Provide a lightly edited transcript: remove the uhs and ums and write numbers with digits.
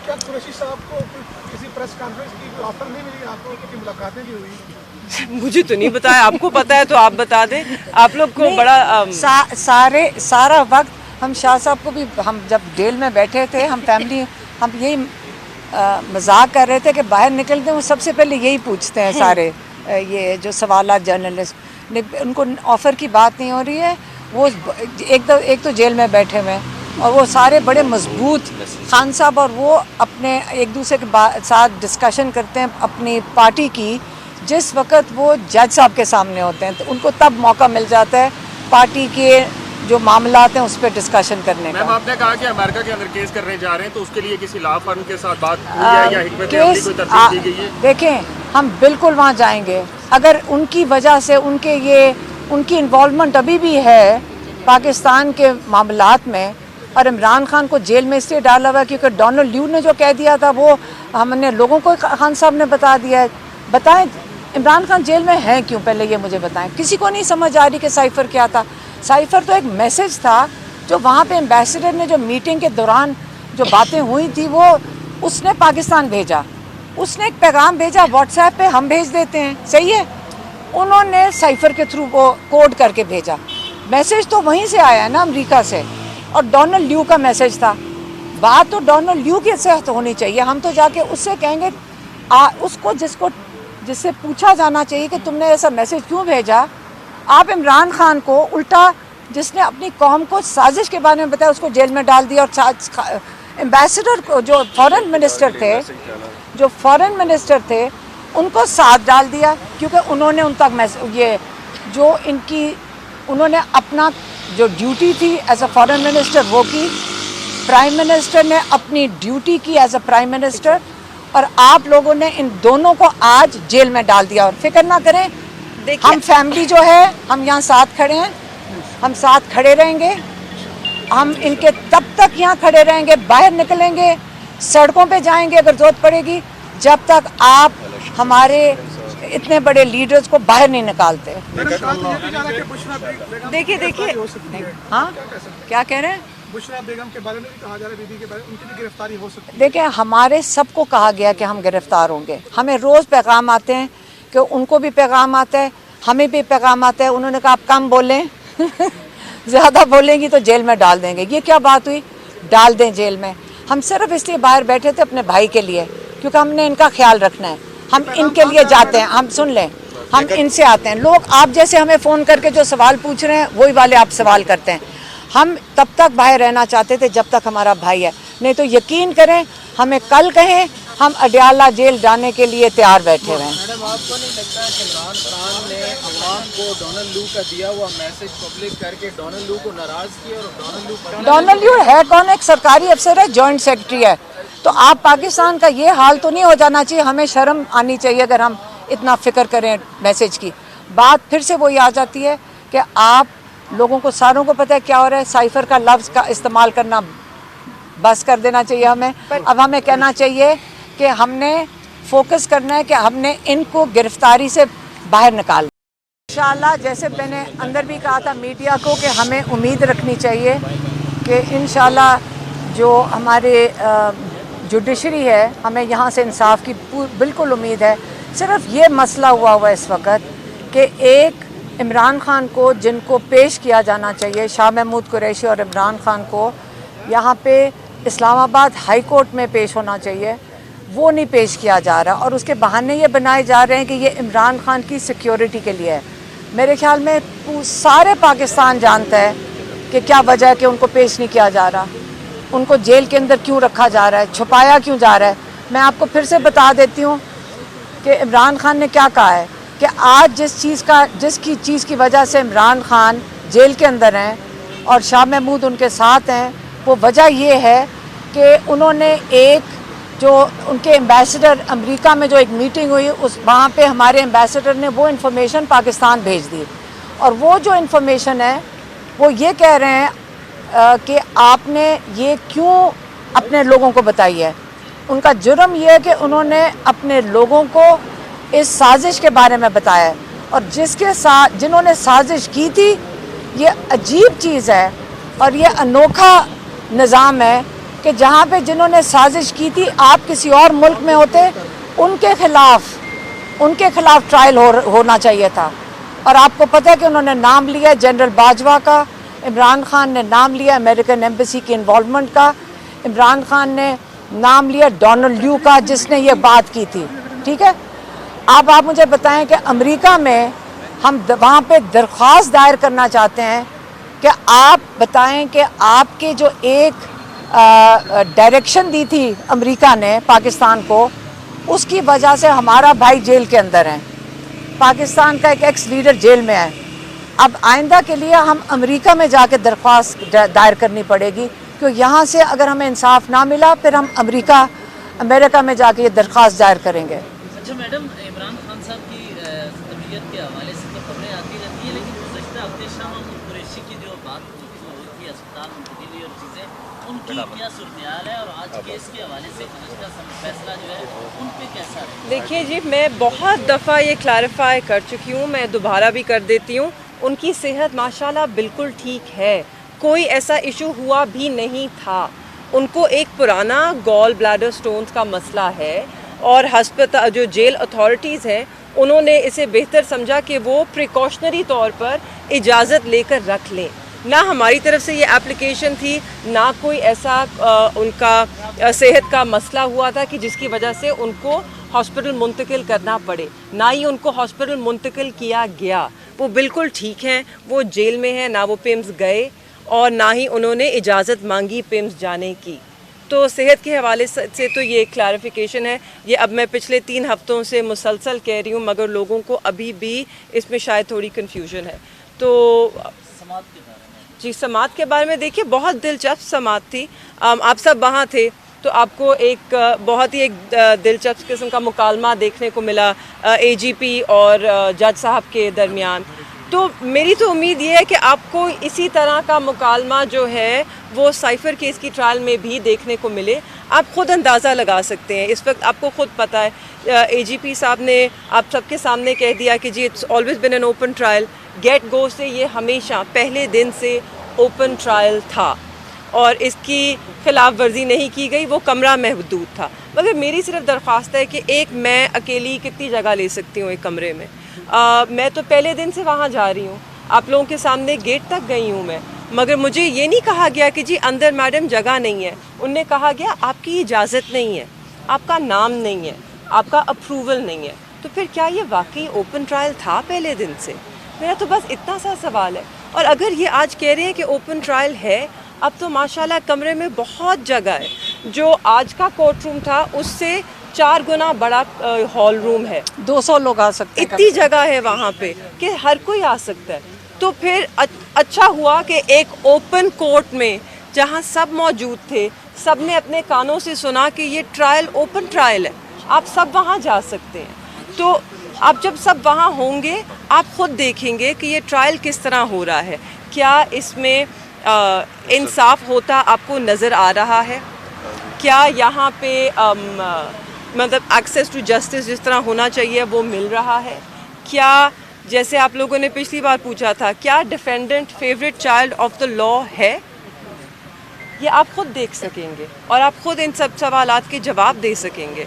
क्या कुरैशी साहब को किसी प्रेस कॉन्फ्रेंस की कोई ऑफर नहीं मिली आपको, कितनी मुलाकातें भी हुई? मुझे तो नहीं बताया, आपको पता है तो आप बता दें। आप लोग को बड़ा सारा वक्त हम शाह साहब को भी, हम जब जेल में बैठे थे, हम फैमिली हम यही मजाक कर रहे थे कि बाहर निकलते हैं वो सबसे पहले यही पूछते हैं सारे ये जो सवालात जर्नलिस्ट, उनको ऑफ़र की बात नहीं हो रही है। वो एक तो जेल में बैठे हुए हैं और वो सारे बड़े मजबूत खान साहब, और वो अपने एक दूसरे के साथ डिस्कशन करते हैं अपनी पार्टी की। जिस वक्त वो जज साहब के सामने होते हैं तो उनको तब मौका मिल जाता है पार्टी के जो मामलात हैं उस पर डिस्कशन करने का। मैम, आपने कहा कि अमेरिका के अंदर केस करने जा रहे हैं, तो उसके लिए किसी लॉ फर्म के साथ बात हुई है या हिकमत अमली कोई तरतीब दी गई है? देखें, हम बिल्कुल वहाँ जाएंगे अगर उनकी वजह से उनकी इन्वॉल्वमेंट अभी भी है पाकिस्तान के मामलात में। और इमरान खान को जेल में इसलिए डाला हुआ क्योंकि डोनाल्ड ल्यू ने जो कह दिया था वो हमने लोगों को खान साहब ने बता दिया है। बताएं इमरान खान जेल में हैं क्यों, पहले ये मुझे बताएं। किसी को नहीं समझ आ रही कि साइफर क्या था। साइफर तो एक मैसेज था जो वहाँ पे एम्बेसडर ने जो मीटिंग के दौरान जो बातें हुई थी वो उसने पाकिस्तान भेजा, उसने एक पैगाम भेजा व्हाट्सएप पे, हम भेज देते हैं, सही है। उन्होंने साइफर के थ्रू वो कोड करके भेजा। मैसेज तो वहीं से आया है ना, अमेरिका से, और डोनाल्ड ल्यू का मैसेज था। बात तो डोनाल्ड ल्यू के से होनी चाहिए। हम तो जाके उससे कहेंगे उसको जिससे पूछा जाना चाहिए कि तुमने ऐसा मैसेज क्यों भेजा। आप इमरान खान को उल्टा, जिसने अपनी कौम को साजिश के बारे में बताया, उसको जेल में डाल दिया। और एम्बेसडर को जो फॉरेन मिनिस्टर थे उनको साथ डाल दिया क्योंकि उन्होंने उन तक उन्होंने अपना जो ड्यूटी थी एज अ फॉरेन मिनिस्टर वो की। प्राइम मिनिस्टर ने अपनी ड्यूटी की एज अ प्राइम मिनिस्टर, और आप लोगों ने इन दोनों को आज जेल में डाल दिया। और फिक्र ना करें, हम फैमिली जो है हम यहाँ साथ खड़े हैं, हम साथ खड़े रहेंगे। हम इनके तब तक यहाँ खड़े रहेंगे, बाहर निकलेंगे, सड़कों पे जाएंगे अगर ज़रूरत पड़ेगी, जब तक आप हमारे इतने बड़े लीडर्स को बाहर नहीं निकालते। देखिए हाँ, क्या कह रहे हैं? बुशरा बेगम के बारे में भी कहा जा रहा है, बीबी के बारे में, उनकी भी गिरफ्तारी हो सकती है। देखिए, हमारे सबको कहा गया कि हम गिरफ्तार होंगे। हमें रोज़ पैगाम आते हैं कि उनको भी पैगाम आता है, हमें भी पैगाम आता है। उन्होंने कहा आप कम बोलें ज़्यादा बोलेंगी तो जेल में डाल देंगे। ये क्या बात हुई, डाल दें जेल में? हम सिर्फ इसलिए बाहर बैठे थे अपने भाई के लिए, क्योंकि हमने इनका ख्याल रखना है। हम इनके लिए जाते हैं, हम सुन लें, हम इनसे आते हैं। लोग आप जैसे हमें फ़ोन करके जो सवाल पूछ रहे हैं वही वाले आप सवाल करते हैं। हम तब तक बाहर रहना चाहते थे जब तक हमारा भाई है, नहीं तो यकीन करें हमें कल कहें हम अडयाला जेल जाने के लिए तैयार बैठे हुए हैं। मैडम, आपको नहीं लगता है कि इमरान खान ने अवाम को डोनाल्ड ल्यू का दिया हुआ मैसेज पब्लिक करके डोनाल्ड ल्यू को नाराज़ किया? और डोनाल्ड ल्यू है कौन? एक सरकारी अफसर है, जॉइंट सेक्रेटरी है। तो आप पाकिस्तान का ये हाल तो नहीं हो जाना चाहिए। हमें शर्म आनी चाहिए अगर हम इतना फ़िक्र करें मैसेज की। बात फिर से वही आ जाती है कि आप लोगों को सारों को पता है क्या हो रहा है। साइफर का लफ्ज़ का इस्तेमाल करना बस कर देना चाहिए हमें। अब हमें कहना चाहिए कि हमने फोकस करना है कि हमने इनको गिरफ्तारी से बाहर निकालना। इंशाल्लाह, जैसे मैंने अंदर भी कहा था मीडिया को कि हमें उम्मीद रखनी चाहिए कि इंशाल्लाह जो हमारे जुडिशरी है, हमें यहाँ से इंसाफ की बिल्कुल उम्मीद है। सिर्फ ये मसला हुआ इस वक्त कि एक इमरान खान को जिनको पेश किया जाना चाहिए, शाह महमूद कुरैशी और इमरान खान को यहाँ पे इस्लामाबाद हाई कोर्ट में पेश होना चाहिए, वो नहीं पेश किया जा रहा। और उसके बहाने ये बनाए जा रहे हैं कि ये इमरान खान की सिक्योरिटी के लिए है। मेरे ख्याल में सारे पाकिस्तान जानता है कि क्या वजह है कि उनको पेश नहीं किया जा रहा, उनको जेल के अंदर क्यों रखा जा रहा है, छुपाया क्यों जा रहा है। मैं आपको फिर से बता देती हूँ कि इमरान खान ने क्या कहा है कि आज जिसकी चीज़ की वजह से इमरान खान जेल के अंदर हैं और शाह महमूद उनके साथ हैं, वो वजह ये है कि उन्होंने जो उनके एम्बेसडर अमेरिका में जो एक मीटिंग हुई वहाँ पे हमारे एम्बेसडर ने वो इन्फॉर्मेशन पाकिस्तान भेज दी। और वो जो इन्फॉर्मेशन है वो ये कह रहे हैं कि आपने ये क्यों अपने लोगों को बताई है। उनका जुर्म ये है कि उन्होंने अपने लोगों को इस साजिश के बारे में बताया है, और जिन्होंने साजिश की थी, ये अजीब चीज़ है और ये अनोखा निज़ाम है کہ جہاں پہ جنہوں نے سازش کی تھی آپ کسی اور ملک میں ہوتے ان کے خلاف ٹرائل ہونا چاہیے تھا. اور آپ کو پتہ ہے کہ انہوں نے نام لیا جنرل باجوہ کا, عمران خان نے نام لیا امریکن ایمبیسی کی انوالومنٹ کا, عمران خان نے نام لیا ڈونلڈ لیو کا جس نے یہ بات کی تھی. ٹھیک ہے, اب آپ مجھے بتائیں کہ امریکہ میں ہم وہاں پہ درخواست دائر کرنا چاہتے ہیں کہ آپ بتائیں کہ آپ کے جو ایک ڈائریکشن دی تھی امریکہ نے پاکستان کو, اس کی وجہ سے ہمارا بھائی جیل کے اندر ہے, پاکستان کا ایک ایکس لیڈر جیل میں ہے. اب آئندہ کے لیے ہم امریکہ میں جا کے درخواست دائر کرنی پڑے گی, کیونکہ یہاں سے اگر ہمیں انصاف نہ ملا پھر ہم امریکہ میں جا کے یہ درخواست دائر کریں گے. اچھا میڈم, عمران خان صاحب کی طبیعت کے حوالے سے تو خبریں آتی رہتی ہیں, لیکن گزشتہ ہفتے شاہ محمود قریشی کی جو بات ہوئی تھی اسپتال منتقلی اور چیزیں, ان کی کیا صورتحال ہے اور آج کیس کے حوالے سے گزشتہ فیصلہ جو ہے ان پہ کیسا ہے؟ دیکھیے جی, میں بہت دفعہ یہ کلیریفائی کر چکی ہوں, میں دوبارہ بھی کر دیتی ہوں. ان کی صحت ماشاءاللہ بالکل ٹھیک ہے, کوئی ایسا ایشو ہوا بھی نہیں تھا. ان کو ایک پرانا گال بلیڈر سٹونز کا مسئلہ ہے اور ہسپتال جو جیل اتھارٹیز ہیں انہوں نے اسے بہتر سمجھا کہ وہ پریکاشنری طور پر اجازت لے کر رکھ لیں. نہ ہماری طرف سے یہ اپلیکیشن تھی, نہ کوئی ایسا ان کا صحت کا مسئلہ ہوا تھا کہ جس کی وجہ سے ان کو ہاسپٹل منتقل کرنا پڑے, نہ ہی ان کو ہاسپٹل منتقل کیا گیا. وہ بالکل ٹھیک ہیں, وہ جیل میں ہیں, نہ وہ پیمز گئے اور نہ ہی انہوں نے اجازت مانگی پیمز جانے کی. تو صحت کے حوالے سے تو یہ کلیریفیکیشن ہے. یہ اب میں پچھلے 3 ہفتوں سے مسلسل کہہ رہی ہوں, مگر لوگوں کو ابھی بھی اس میں شاید تھوڑی کنفیوژن ہے. تو سماعت کے بارے میں جی, سماعت کے بارے میں دیکھیے بہت دلچسپ سماعت تھی. آپ سب وہاں تھے تو آپ کو ایک بہت ہی ایک دلچسپ قسم کا مکالمہ دیکھنے کو ملا اے جی پی اور جج صاحب کے درمیان. تو میری تو امید یہ ہے کہ آپ کو اسی طرح کا مکالمہ جو ہے وہ سائفر کیس کی ٹرائل میں بھی دیکھنے کو ملے. آپ خود اندازہ لگا سکتے ہیں, اس وقت آپ کو خود پتہ ہے اے جی پی صاحب نے آپ سب کے سامنے کہہ دیا کہ جی it's always been an open trial. Get go سے یہ ہمیشہ پہلے دن سے اوپن ٹرائل تھا اور اس کی خلاف ورزی نہیں کی گئی, وہ کمرہ محدود تھا. مگر میری صرف درخواست ہے کہ ایک میں اکیلی کتنی جگہ لے سکتی ہوں ایک کمرے میں. میں تو پہلے دن سے وہاں جا رہی ہوں, آپ لوگوں کے سامنے گیٹ تک گئی ہوں میں, مگر مجھے یہ نہیں کہا گیا کہ جی اندر میڈم جگہ نہیں ہے. ان نے کہا گیا آپ کی اجازت نہیں ہے, آپ کا نام نہیں ہے, آپ کا اپروول نہیں ہے. تو پھر کیا یہ واقعی اوپن ٹرائل تھا پہلے دن سے؟ میرا تو بس اتنا سا سوال ہے. اور اگر یہ آج کہہ رہے ہیں کہ اوپن ٹرائل ہے, اب تو ماشاءاللہ کمرے میں بہت جگہ ہے. جو آج کا کورٹ روم تھا اس سے 4 گنا بڑا ہال روم ہے, 200 لوگ آ سکتے ہیں. اتنی جگہ ہے وہاں پہ کہ ہر کوئی آ سکتا ہے. تو پھر اچھا ہوا کہ ایک اوپن کورٹ میں جہاں سب موجود تھے, سب نے اپنے کانوں سے سنا کہ یہ ٹرائل اوپن ٹرائل ہے, آپ سب وہاں جا سکتے ہیں. تو آپ جب سب وہاں ہوں گے آپ خود دیکھیں گے کہ یہ ٹرائل کس طرح ہو رہا ہے, کیا اس میں انصاف ہوتا آپ کو نظر آ رہا ہے, کیا یہاں پہ مطلب ایکسیس ٹو جسٹس جس طرح ہونا چاہیے وہ مل رہا ہے, کیا جیسے آپ لوگوں نے پچھلی بار پوچھا تھا کیا defendant favourite child of the law ہے. یہ آپ خود دیکھ سکیں گے اور آپ خود ان سب سوالات کے جواب دے سکیں گے.